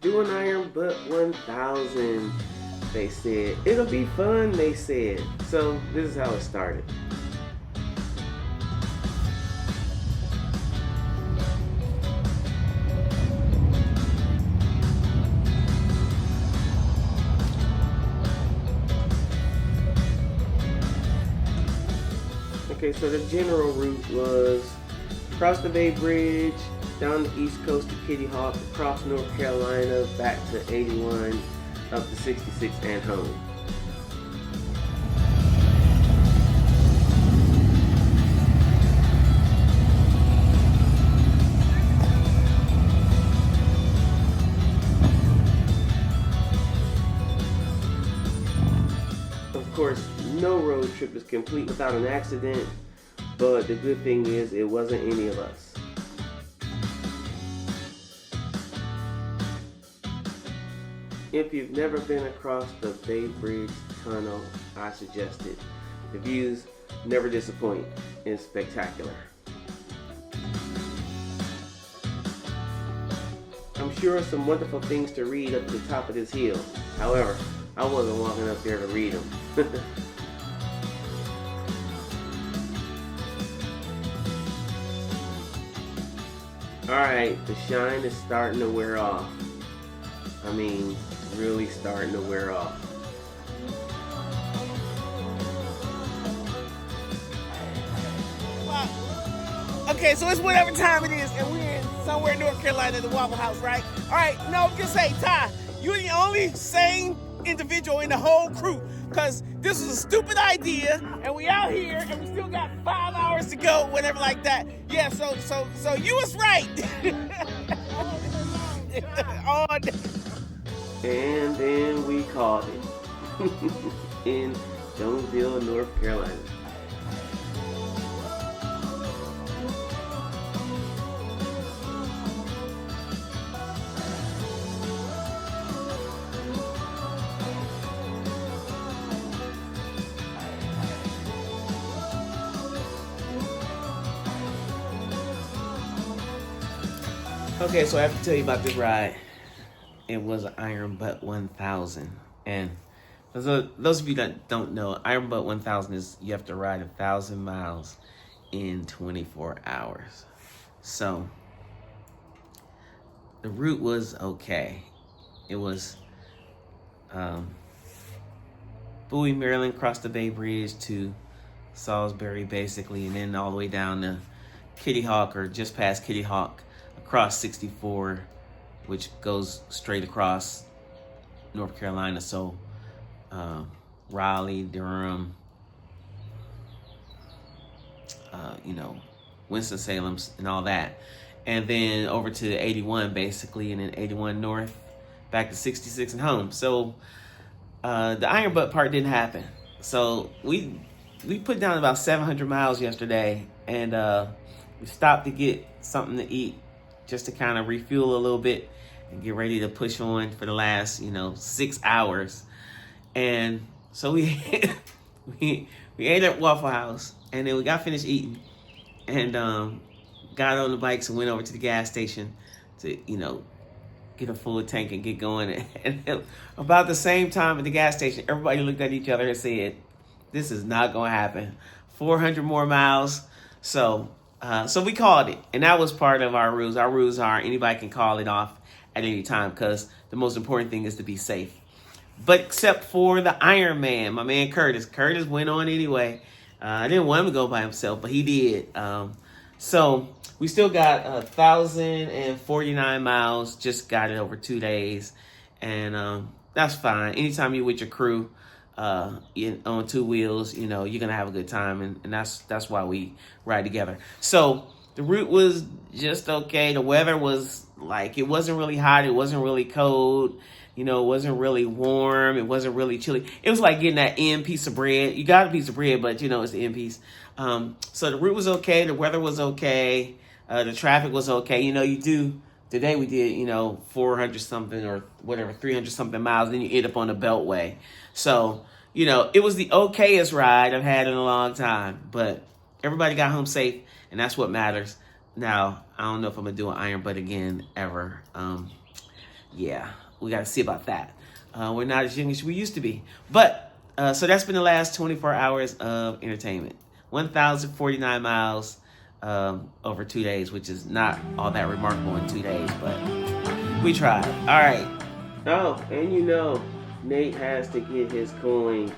Do an iron butt 1000, they said. It'll be fun, they said. So this is how it started. Okay, so the general route was across the Bay Bridge, down the East Coast to Kitty Hawk, across North Carolina, back to 81, up to 66 and home. Of course, no road trip is complete without an accident, but the good thing is it wasn't any of us. If you've never been across the Bay Bridge Tunnel, I suggest it. The views never disappoint. It's spectacular. I'm sure some wonderful things to read up the top of this hill. However, I wasn't walking up there to read them. Alright, the shine is starting to wear off. I mean, really starting to wear off. Okay, so it's whatever time it is, and we're in somewhere in North Carolina at the Waffle House, right? All right, no, just say, Ty, you're the only sane individual in the whole crew, because this was a stupid idea, and we out here, and we still got 5 hours to go, whatever like that. Yeah, so you was right. And then we called it in Jonesville, North Carolina. Okay, so I have to tell you about this ride. It was an Iron Butt 1000. And for those of you that don't know, Iron Butt 1000 is you have to ride 1,000 miles in 24 hours. So the route was okay. It was Bowie, Maryland, across the Bay Bridge to Salisbury, basically, and then all the way down to Kitty Hawk, or just past Kitty Hawk, across 64, which goes straight across North Carolina. So Raleigh, Durham, Winston-Salem and all that. And then over to 81 basically, and then 81 north, back to 66 and home. So the Iron Butt part didn't happen. So we put down about 700 miles yesterday, and we stopped to get something to eat, just to kind of refuel a little bit and get ready to push on for the last, 6 hours. And so we ate at Waffle House, and then we got finished eating, and got on the bikes and went over to the gas station to, get a full tank and get going. And about the same time at the gas station, everybody looked at each other and said, "This is not going to happen. 400 more miles." So we called it, and that was part of our rules. Our rules are anybody can call it off at any time, because the most important thing is to be safe. But except for the Iron Man, my man Curtis. Curtis went on anyway. I didn't want him to go by himself, but he did. So we still got 1,049 miles. Just got it over 2 days, and that's fine. Anytime you're with your crew on two wheels, you're gonna have a good time, and that's why we ride together. So the route was just okay. The weather was like, it wasn't really hot, it wasn't really cold, it wasn't really warm, it wasn't really chilly. It was like getting that end piece of bread. You got a piece of bread, but it's the end piece. So the route was okay, the weather was okay, the traffic was okay. Today we did 400 something or whatever, 300 something miles, then you end up on the Beltway. So it was the okayest ride I've had in a long time, but everybody got home safe, and that's what matters. Now, I don't know if I'm gonna do an Iron Butt again ever. yeah, we got to see about that. We're not as young as we used to be. But, so that's been the last 24 hours of entertainment. 1,049 miles over 2 days, which is not all that remarkable in 2 days, but we tried. All right. Oh, and Nate has to get his cooling